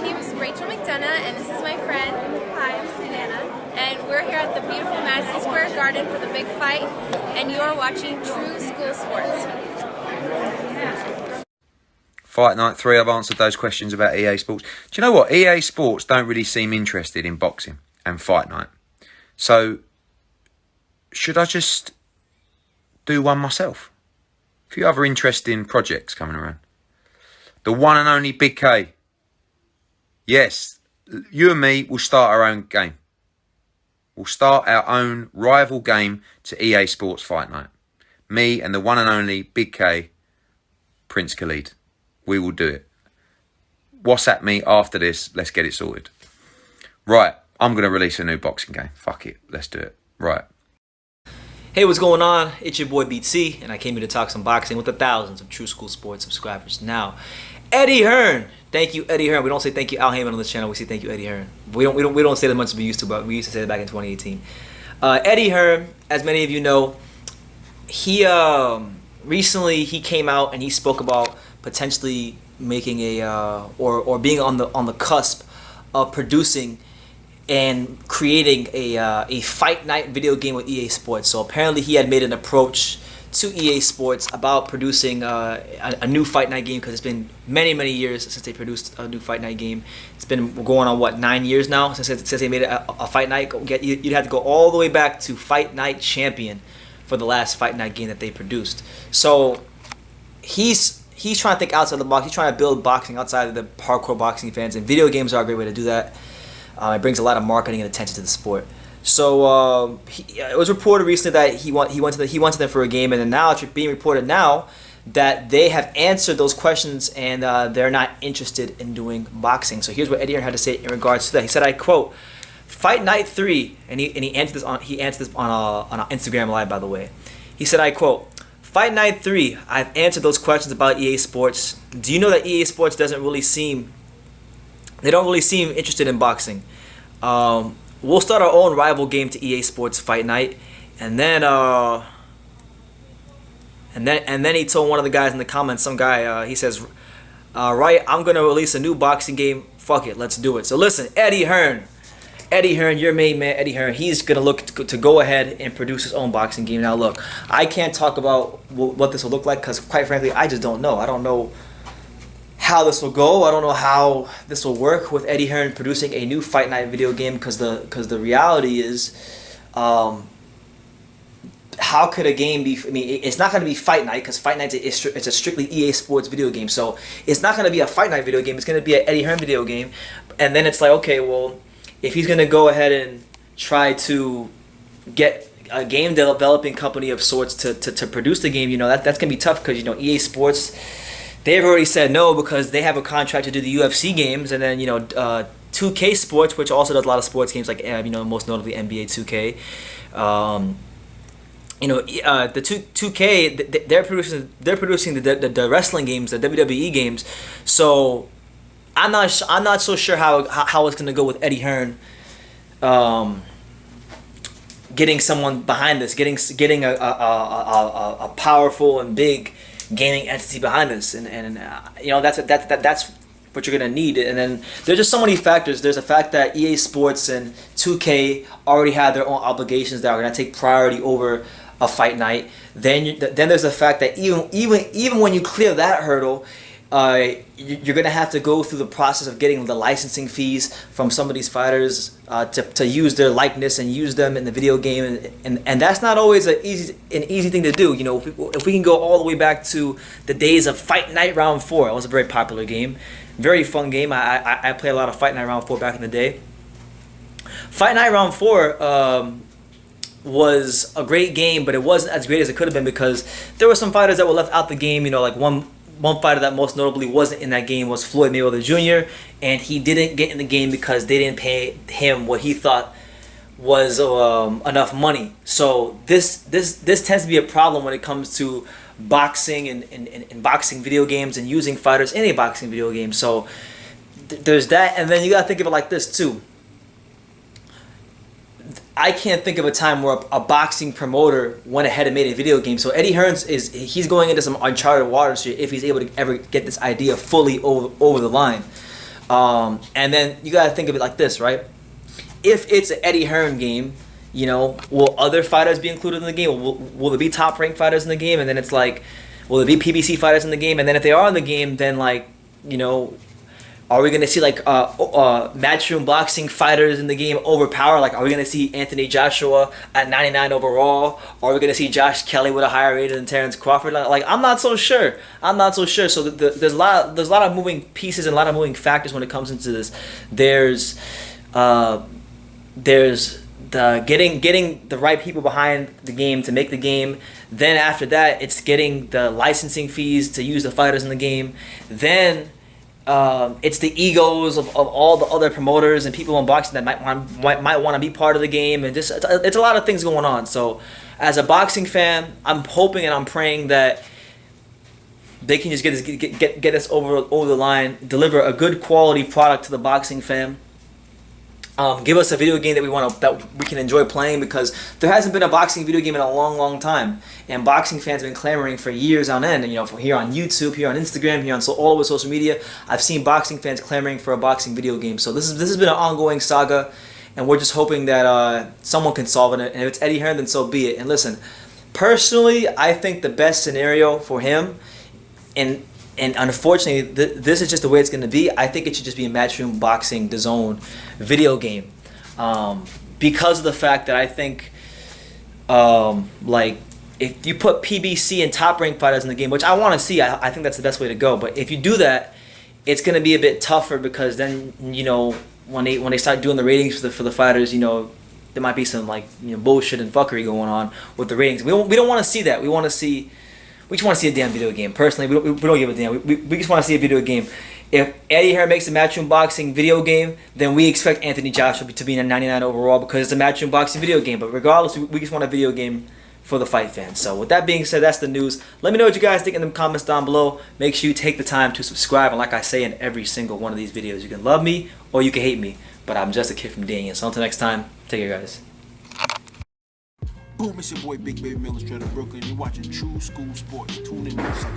name is Rachel McDonough, and this is my friend. Hi, this is Nana. And we're here at the beautiful Madison Square Garden for the big fight, and you are watching True School Sports. Fight Night 3, I've answered those questions about EA Sports. Do you know what? EA Sports don't really seem interested in boxing and Fight Night. So, should I just do one myself? A few other interesting projects coming around. The one and only Big K. Yes, you and me will start our own game. We'll start our own rival game to EA Sports Fight Night. Me and the one and only Big K, Prince Khalid. We will do it. WhatsApp me after this. Let's get it sorted. Right, I'm going to release a new boxing game. Fuck it, let's do it. Right. Hey, what's going on? It's your boy BT, and I came here to talk some boxing with the thousands of True School Sports subscribers. Now, Eddie Hearn. Thank you, Eddie Hearn. We don't say thank you, Al Heyman, on this channel. We say thank you, Eddie Hearn. We don't say that much as we used to, but we used to say it back in 2018. Eddie Hearn, as many of you know, he recently he came out and he spoke about potentially making a or being on the cusp of producing and creating a fight night video game with EA Sports. So apparently he had made an approach to EA Sports about producing a new fight night game, because it's been many years since they produced a new fight night game. It's been going on, what, 9 years now since they made a fight night. You'd have to go all the way back to Fight Night Champion for the last fight night game that they produced. So he's trying to think outside the box. He's trying to build boxing outside of the hardcore boxing fans, and video games are a great way to do that. It brings a lot of marketing and attention to the sport. So it was reported recently that he went to them for a game, and then now it's being reported now that they have answered those questions and they're not interested in doing boxing. So here's what Eddie Hearn had to say in regards to that. He said, I quote, "Fight Night 3," and he answered this on an Instagram Live, by the way. He said, I quote, "Fight Night 3, I've answered those questions about EA Sports. Do you know that EA Sports they don't really seem interested in boxing? We'll start our own rival game to EA Sports Fight Night," and then he told one of the guys in the comments, some guy, he says, "Right, I'm gonna release a new boxing game. Fuck it, let's do it." So listen, Eddie Hearn, your main man, Eddie Hearn, he's gonna look to go ahead and produce his own boxing game. Now look, I can't talk about what this will look like, because quite frankly, I just don't know. I don't know how this will go. I don't know how this will work with Eddie Hearn producing a new Fight Night video game, because the reality is, how could a game be? I mean, it's not going to be Fight Night, because Fight Night it's a strictly EA Sports video game. So it's not going to be a Fight Night video game. It's going to be an Eddie Hearn video game. And then it's like, okay, well, if he's going to go ahead and try to get a game developing company of sorts to produce the game, you know, that's going to be tough, because, you know, EA Sports, they've already said no because they have a contract to do the UFC games, and then, you know, 2K Sports, which also does a lot of sports games, like, you know, most notably NBA 2K. You know, the 2K, they're producing the wrestling games, the WWE games. So I'm not so sure how it's gonna go with Eddie Hearn. Getting someone behind this, getting a powerful and big gaming entity behind this, and you know, that's what you're gonna need. And then there's just so many factors. There's a fact that EA Sports and 2K already have their own obligations that are gonna take priority over a fight night. Then there's the fact that even when you clear that hurdle, you're gonna have to go through the process of getting the licensing fees from some of these fighters to use their likeness and use them in the video game, and that's not always an easy thing to do. You know, if we can go all the way back to the days of Fight Night Round 4, it was a very popular game, very fun game. I played a lot of Fight Night Round 4 back in the day. Fight Night Round 4 was a great game, but it wasn't as great as it could have been, because there were some fighters that were left out the game. You know, like one fighter that most notably wasn't in that game was Floyd Mayweather Jr., and he didn't get in the game because they didn't pay him what he thought was enough money. So this tends to be a problem when it comes to boxing and boxing video games and using fighters in a boxing video game. So there's that, and then you gotta think of it like this too. I can't think of a time where a boxing promoter went ahead and made a video game. So Eddie Hearn he's going into some uncharted waters here if he's able to ever get this idea fully over the line. And then you gotta think of it like this, right? If it's an Eddie Hearn game, you know, will other fighters be included in the game? Will there be top ranked fighters in the game? And then it's like, will there be PBC fighters in the game? And then if they are in the game, then like, you know, are we gonna see like matchroom boxing fighters in the game overpower? Like, are we gonna see Anthony Joshua at 99 overall? Or are we gonna see Josh Kelly with a higher rating than Terrence Crawford? Like, I'm not so sure. I'm not so sure. So there's a lot of moving pieces and a lot of moving factors when it comes into this. There's the getting the right people behind the game to make the game. Then after that, it's getting the licensing fees to use the fighters in the game. Then it's the egos of all the other promoters and people in boxing that might want to be part of the game, and just it's a lot of things going on. So as a boxing fan, I'm hoping and I'm praying that they can just get this over the line, deliver a good quality product to the boxing fan. Give us a video game that we can enjoy playing, because there hasn't been a boxing video game in a long time, and boxing fans have been clamoring for years on end. And you know, here on YouTube, here on Instagram, here on all over social media, I've seen boxing fans clamoring for a boxing video game. So this has been an ongoing saga, and we're just hoping that someone can solve it. And if it's Eddie Hearn, then so be it. And listen, personally, I think the best scenario for him, and unfortunately, this is just the way it's going to be. I think it should just be a Matchroom Boxing DAZN video game, because of the fact that I think, like, if you put PBC and top-ranked fighters in the game, which I want to see, I think that's the best way to go. But if you do that, it's going to be a bit tougher, because then, you know, when they start doing the ratings for the fighters, you know, there might be some, like, you know, bullshit and fuckery going on with the ratings. We don't want to see that. We just want to see a damn video game. Personally, we don't give a damn. We just want to see a video game. If Eddie Hearn makes a Matchroom Boxing video game, then we expect Anthony Joshua to be a 99 overall, because it's a Matchroom Boxing video game. But regardless, we just want a video game for the fight fans. So with that being said, that's the news. Let me know what you guys think in the comments down below. Make sure you take the time to subscribe. And like I say in every single one of these videos, you can love me or you can hate me, but I'm just a kid from Daniel. So until next time, take care, guys. Boom, it's your boy Big Baby Miller straight out Brooklyn. You're watching True School Sports. Tune in, sucker.